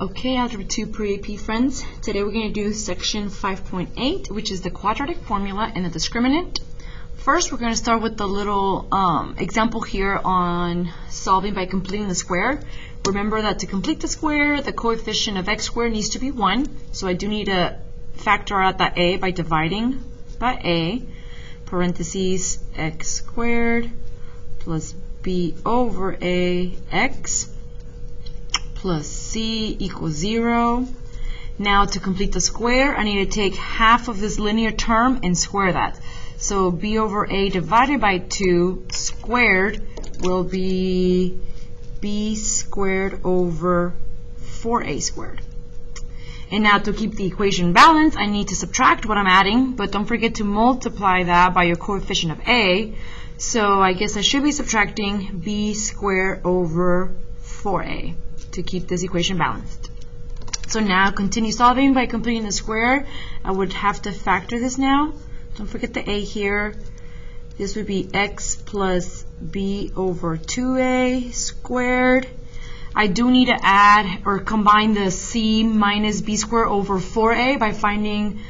Okay, Algebra 2 Pre-AP friends. Today we're going to do section 5.8, which is the quadratic formula and the discriminant. First, we're going to start with the little example here on solving by completing the square. Remember that to complete the square, the coefficient of x squared needs to be 1. So I do need to factor out that a by dividing by a, parentheses x squared plus b over a x plus c equals 0. Now to complete the square, I need to take half of this linear term and square that. So b over a divided by 2 squared will be b squared over 4a squared. And now to keep the equation balanced, I need to subtract what I'm adding, but don't forget to multiply that by your coefficient of a. So I guess I should be subtracting b squared over 4a to keep this equation balanced. So now continue solving by completing the square. I would have to factor this now. Don't forget the a here. This would be x plus b over 2a squared. I do need to add or combine the c minus b squared over 4a by finding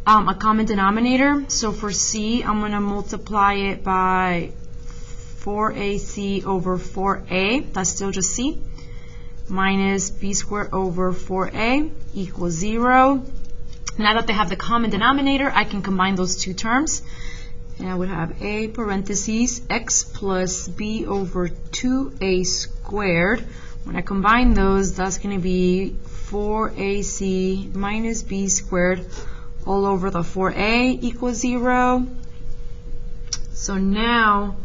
a common denominator. So for c, I'm going to multiply it by 4ac over 4a. That's still just c. Minus b squared over 4a equals 0. Now that they have the common denominator, I can combine those two terms. And I would have a parentheses x plus b over 2a squared. When I combine those, that's going to be 4ac minus b squared all over the 4a equals 0. So now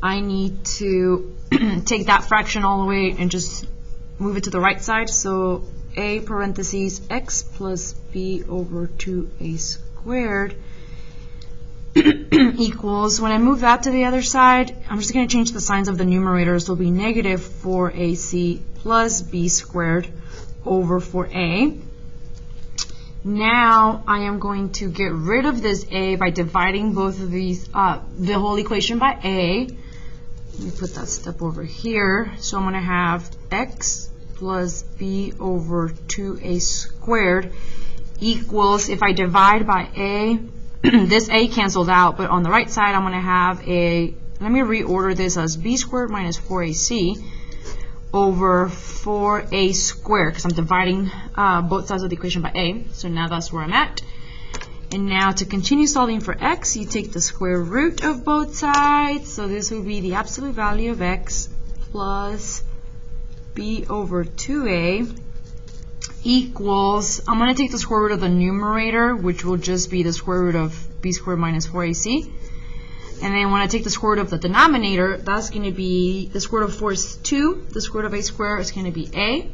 I need to take that fraction all the way and just move it to the right side. So a parentheses x plus b over 2a squared equals, when I move that to the other side, I'm just going to change the signs of the numerators. It'll be negative 4ac plus b squared over 4a. Now I am going to get rid of this a by dividing both of these, the whole equation by a. Let me put that step over here. So I'm going to have x plus b over 2a squared equals, if I divide by a, this a cancels out, but on the right side I'm going to have a, let me reorder this as b squared minus 4ac over 4a squared, because I'm dividing both sides of the equation by a. So now that's where I'm at. And now to continue solving for x, you take the square root of both sides. So this will be the absolute value of x plus b over 2a equals, I'm going to take the square root of the numerator, which will just be the square root of b squared minus 4ac. And then when I take the square root of the denominator, that's going to be, the square root of 4 is 2. The square root of a squared is going to be a.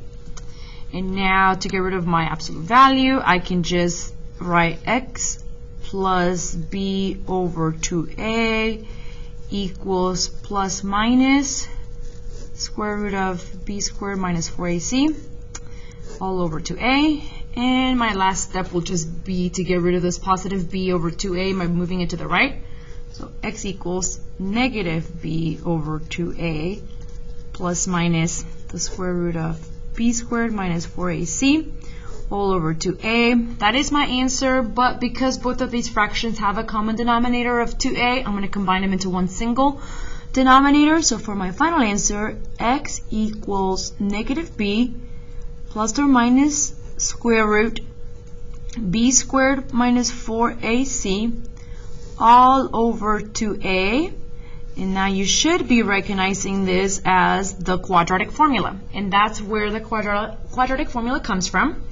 And now to get rid of my absolute value, I can just write x plus b over 2a equals plus minus square root of b squared minus 4ac all over 2a. And my last step will just be to get rid of this positive b over 2a by moving it to the right. So x equals negative b over 2a plus minus the square root of b squared minus 4ac all over 2a. That is my answer, but because both of these fractions have a common denominator of 2a, I'm going to combine them into one single denominator. So for my final answer, x equals negative b plus or minus square root b squared minus 4ac all over 2a. And now you should be recognizing this as the quadratic formula. And that's where the quadratic formula comes from.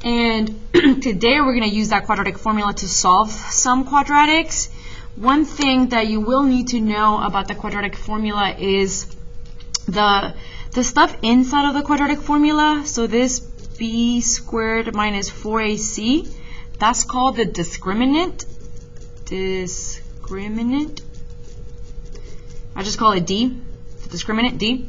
And today we're going to use that quadratic formula to solve some quadratics. One thing that you will need to know about the quadratic formula is the stuff inside of the quadratic formula. So this b squared minus 4ac, that's called the discriminant. I just call it d, the discriminant d.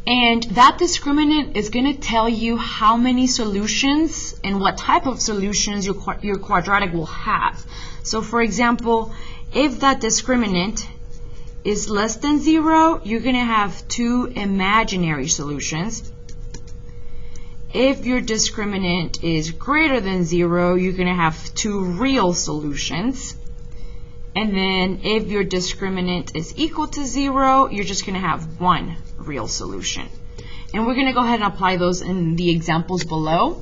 And that discriminant is going to tell you how many solutions and what type of solutions your quadratic will have. So for example, if that discriminant is less than 0, you're going to have two imaginary solutions. if your discriminant is greater than 0, you're going to have 2 real solutions. And then if your discriminant is equal to 0, you're just going to have 1 real solution. And we're going to go ahead and apply those in the examples below.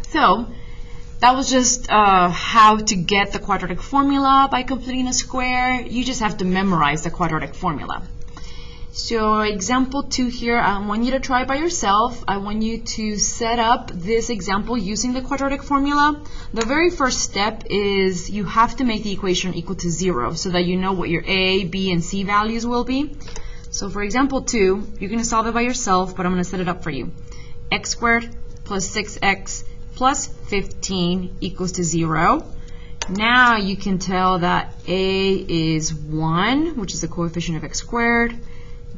So that was just how to get the quadratic formula by completing a square. You just have to memorize the quadratic formula. So example 2 here, I want you to try by yourself. I want you to set up this example using the quadratic formula. The very first step is you have to make the equation equal to 0 so that you know what your A, B, and C values will be. So for example 2, you're going to solve it by yourself, but I'm going to set it up for you. X squared plus 6x plus 15 equals to 0. Now you can tell that A is 1, which is the coefficient of x squared.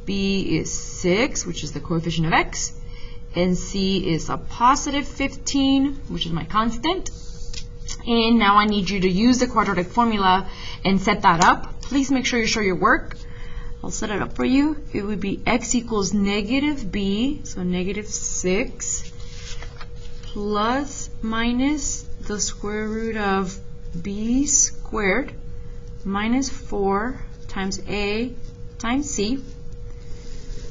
B is 6, which is the coefficient of x, and C is a positive 15, which is my constant. And now I need you to use the quadratic formula and set that up. Please make sure you show your work. I'll set it up for you. It would be x equals negative b, so negative 6, plus minus the square root of b squared minus 4 times a times c,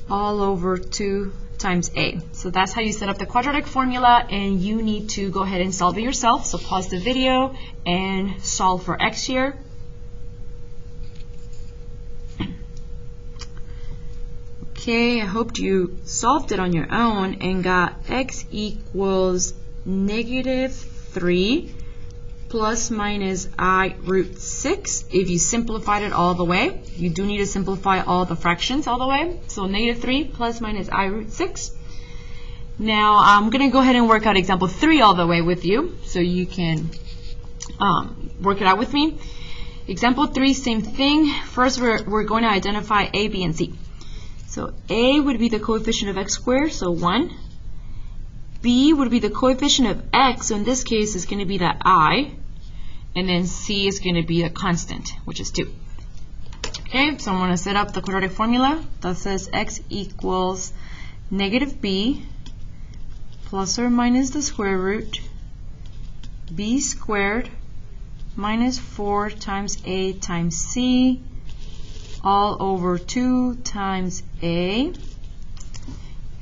all over 2 times a. So that's how you set up the quadratic formula, and you need to go ahead and solve it yourself. So pause the video and solve for x here. Okay, I hope you solved it on your own and got x equals negative 3 plus minus I root 6. If you simplified it all the way, you do need to simplify all the fractions all the way. So negative 3 plus minus I root 6. Now I'm going to go ahead and work out example 3 all the way with you so you can work it out with me. Example 3, same thing. First we're going to identify A, B, and C. So A would be the coefficient of x squared, so 1. B would be the coefficient of x, so in this case it's going to be that I. And then C is going to be a constant, which is 2. Okay, so I'm going to set up the quadratic formula that says x equals negative b plus or minus the square root b squared minus 4 times a times c, all over 2 times a.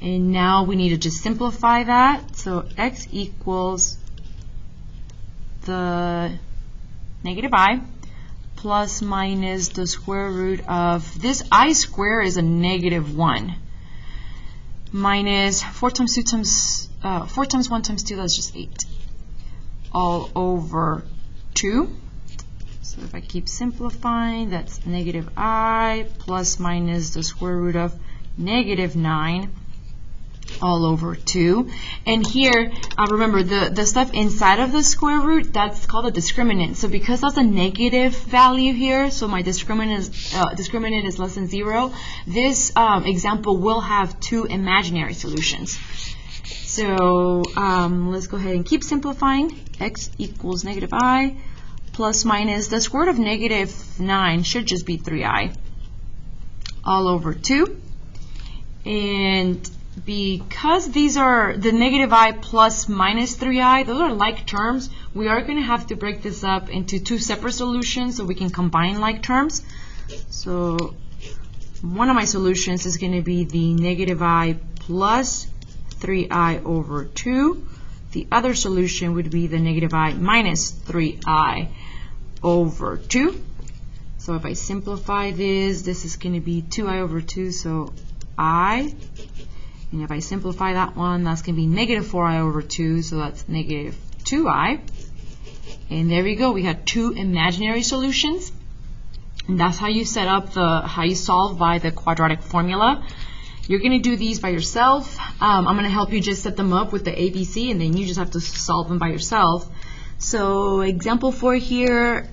And now we need to just simplify that. So x equals the negative I plus minus the square root of this I square is a negative 1 minus 4 times 2 times 4 times 1 times 2, that's just 8, all over 2. So if I keep simplifying, that's negative I plus minus the square root of negative 9 all over 2. And here, remember, the stuff inside of the square root, that's called a discriminant. So because that's a negative value here, so my discriminant is less than 0, this example will have 2 imaginary solutions. So let's go ahead and keep simplifying. X equals negative I plus minus the square root of negative 9 should just be 3i all over 2. And because these are the negative I plus minus 3i, those are like terms, we are going to have to break this up into 2 separate solutions so we can combine like terms. So one of my solutions is going to be the negative I plus 3i over 2. The other solution would be the negative I minus 3i over 2. So if I simplify this, this is going to be 2i over 2, so I. And if I simplify that one, that's going to be negative 4i over 2, so that's negative 2i. And there we go. We had 2 imaginary solutions. And that's how you set up how you solve by the quadratic formula. You're going to do these by yourself. I'm going to help you just set them up with the ABC, and then you just have to solve them by yourself. So example 4 here,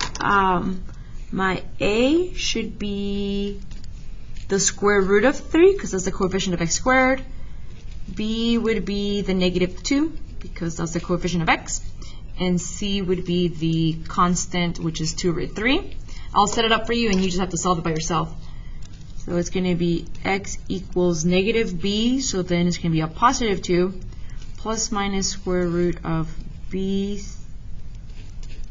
my A should be the square root of 3, because that's the coefficient of x squared. B would be the negative 2, because that's the coefficient of x. And C would be the constant, which is 2 root 3. I'll set it up for you, and you just have to solve it by yourself. So it's going to be x equals negative b, so then it's going to be a positive 2, plus minus square root of b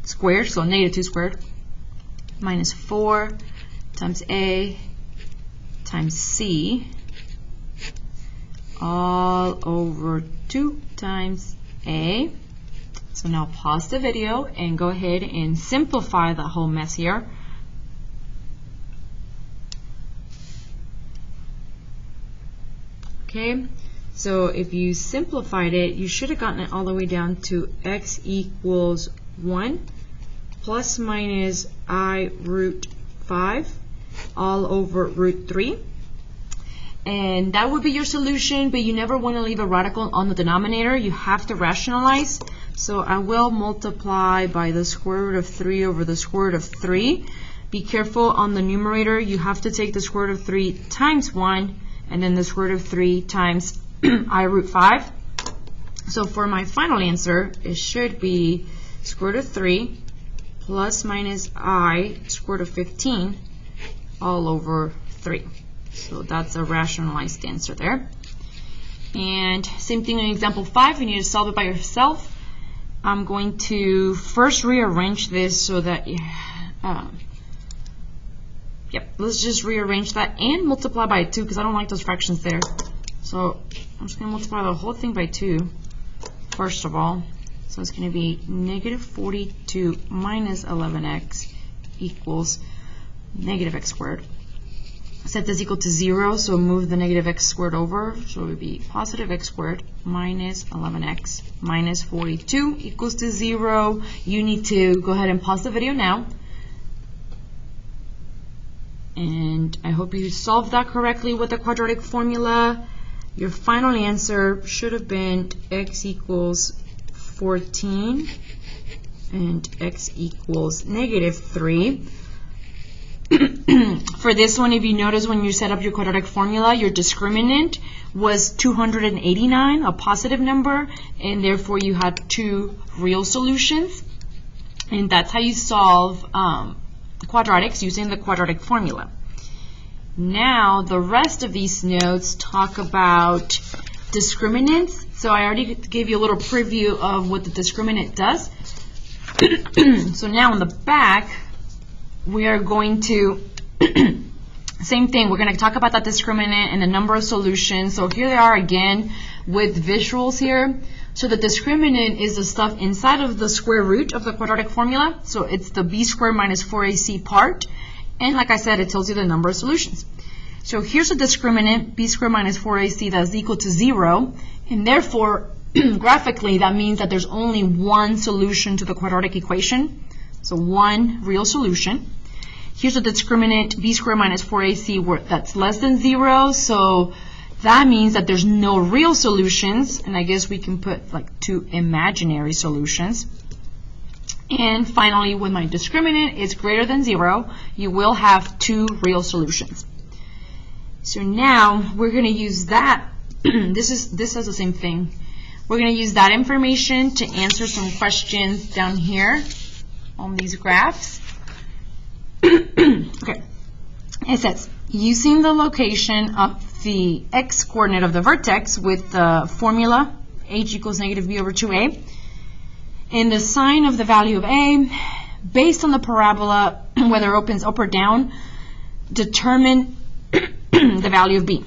squared, so negative 2 squared, minus 4 times a times c, all over 2 times a. So now pause the video and go ahead and simplify the whole mess here. Okay, so if you simplified it, you should have gotten it all the way down to x equals 1 plus minus I root 5 all over root 3. And that would be your solution, but you never want to leave a radical on the denominator. You have to rationalize. So I will multiply by the square root of 3 over the square root of 3. Be careful on the numerator. You have to take the square root of 3 times 1, and then the square root of 3 times I root 5. So for my final answer, it should be square root of 3 plus minus I square root of 15 all over 3. So that's a rationalized answer there. And same thing in example 5, you need to solve it by yourself. I'm going to first rearrange this so that, let's just rearrange that and multiply by 2 because I don't like those fractions there. So I'm just going to multiply the whole thing by 2, first of all. So it's going to be negative 42 minus 11x equals negative x squared. Set this equal to 0, so move the negative x squared over. So it would be positive x squared minus 11x minus 42 equals to 0. You need to go ahead and pause the video now. And I hope you solved that correctly with the quadratic formula. Your final answer should have been x equals 14 and x equals negative 3. For this one, if you notice when you set up your quadratic formula, your discriminant was 289, a positive number, and therefore you had 2 real solutions. And that's how you solve quadratics using the quadratic formula. Now, the rest of these notes talk about discriminants. So I already gave you a little preview of what the discriminant does. So now on the back, we are going to, same thing, we're going to talk about that discriminant and the number of solutions. So here they are again with visuals here. So the discriminant is the stuff inside of the square root of the quadratic formula. So it's the b squared minus 4ac part. And like I said, it tells you the number of solutions. So here's a discriminant, b squared minus 4ac, that's equal to 0. And therefore, graphically, that means that there's only one solution to the quadratic equation. So one real solution. Here's a discriminant, b squared minus 4ac, that's less than 0. So that means that there's no real solutions. And I guess we can put like 2 imaginary solutions. And finally, when my discriminant is greater than 0, you will have 2 real solutions. So now we're going to use that. This is the same thing. We're going to use that information to answer some questions down here on these graphs. Okay. It says, using the location of the x coordinate of the vertex with the formula h equals negative b over 2a, and the sign of the value of a, based on the parabola, whether it opens up or down, determine the value of b.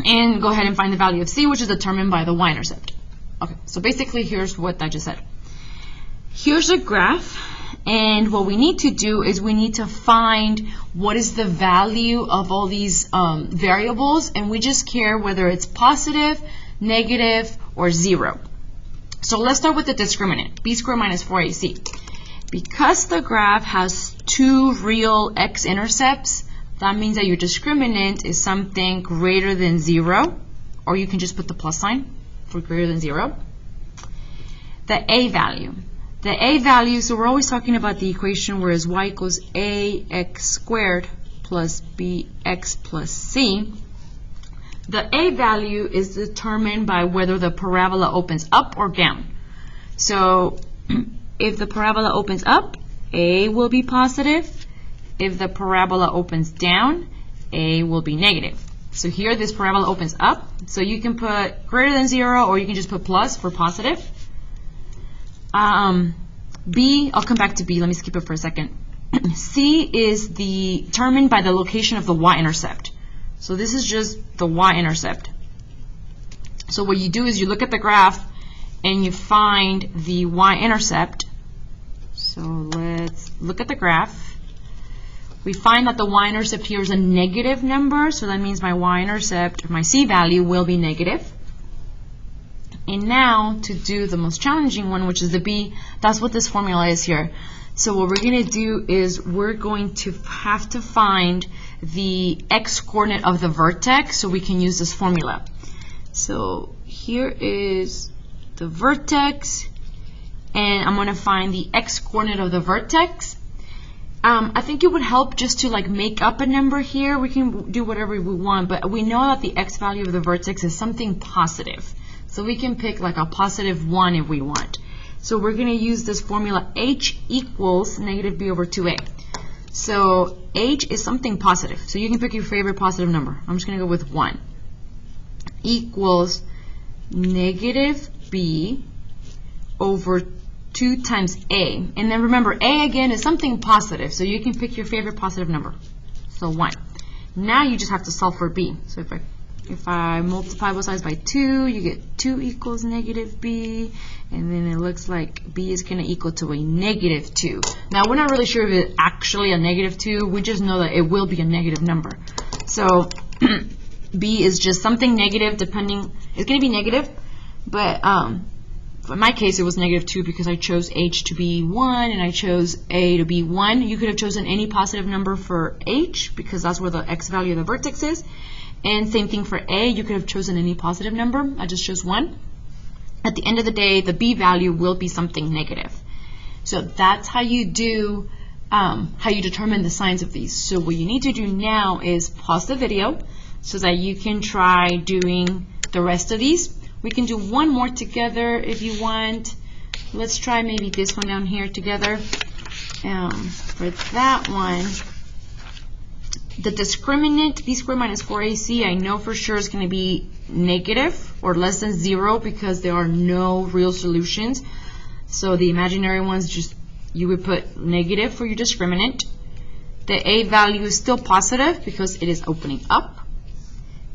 And go ahead and find the value of c, which is determined by the y-intercept. Okay, so basically here's what I just said. Here's a graph, and what we need to do is we need to find what is the value of all these variables, and we just care whether it's positive, negative, or 0. So let's start with the discriminant, b squared minus 4ac. Because the graph has 2 real x-intercepts, that means that your discriminant is something greater than 0, or you can just put the plus sign for greater than 0. The a value. The a value, so we're always talking about the equation where is y equals ax squared plus bx plus c. The a value is determined by whether the parabola opens up or down. So if the parabola opens up, a will be positive. If the parabola opens down, a will be negative. So here this parabola opens up. So you can put greater than 0 or you can just put plus for positive. B, I'll come back to B. Let me skip it for a second. C is determined by the location of the y-intercept. So this is just the y-intercept. So what you do is you look at the graph and you find the y-intercept. So let's look at the graph. We find that the y-intercept here is a negative number, so that means my y-intercept, or my C value, will be negative. And now, to do the most challenging one, which is the B, that's what this formula is here. So what we're going to do is we're going to have to find the x-coordinate of the vertex so we can use this formula. So here is the vertex, and I'm going to find the x-coordinate of the vertex. I think it would help just to like make up a number here. We can do whatever we want, but we know that the x value of the vertex is something positive. So we can pick like a positive 1 if we want. So we're going to use this formula h equals negative b over 2a. So h is something positive. So you can pick your favorite positive number. I'm just going to go with 1. Equals negative b over 2 times a. And then remember, a again is something positive. So you can pick your favorite positive number. So 1. Now you just have to solve for b. So if I multiply both sides by 2, you get 2 equals negative b, and then it looks like b is going to equal to a negative 2. Now, we're not really sure if it's actually a negative 2. We just know that it will be a negative number. So b is just something negative depending. It's going to be negative, but in my case, it was negative 2 because I chose h to be 1 and I chose a to be 1. You could have chosen any positive number for h because that's where the x value of the vertex is. And same thing for a, you could have chosen any positive number. I just chose 1. At the end of the day, the b value will be something negative. So that's how you do, how you determine the signs of these. So what you need to do now is pause the video so that you can try doing the rest of these. We can do one more together if you want. Let's try maybe this one down here together. For that one, the discriminant, b squared minus 4ac, I know for sure is going to be negative or less than 0 because there are no real solutions. So the imaginary ones, just you would put negative for your discriminant. The a value is still positive because it is opening up.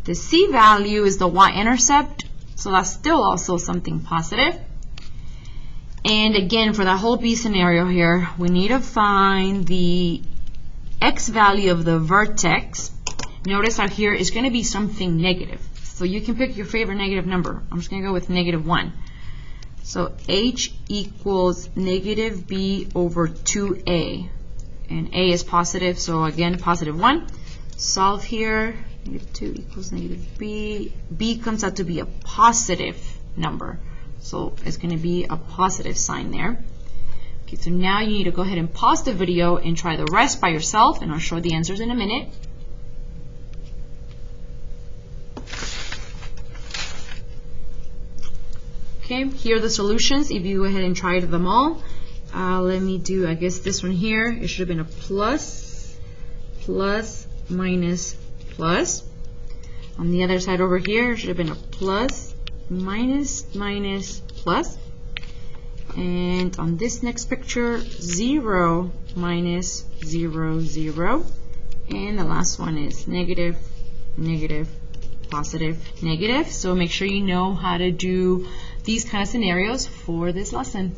The c value is the y-intercept, so that's still also something positive. And again, for that whole b scenario here, we need to find the x value of the vertex. Notice out here is going to be something negative. So you can pick your favorite negative number. I'm just going to go with negative 1. So h equals negative b over 2a. And a is positive, so again, positive 1. Solve here. Negative 2 equals negative b. b comes out to be a positive number. So it's going to be a positive sign there. Okay, so now you need to go ahead and pause the video and try the rest by yourself, and I'll show the answers in a minute. Okay, here are the solutions. If you go ahead and try them all, let me do, I guess this one here, it should have been a plus, plus, minus, plus. On the other side over here, it should have been a plus, minus, minus, plus. And on this next picture, 0, minus, 0, 0. And the last one is negative, negative, positive, negative. So make sure you know how to do these kind of scenarios for this lesson.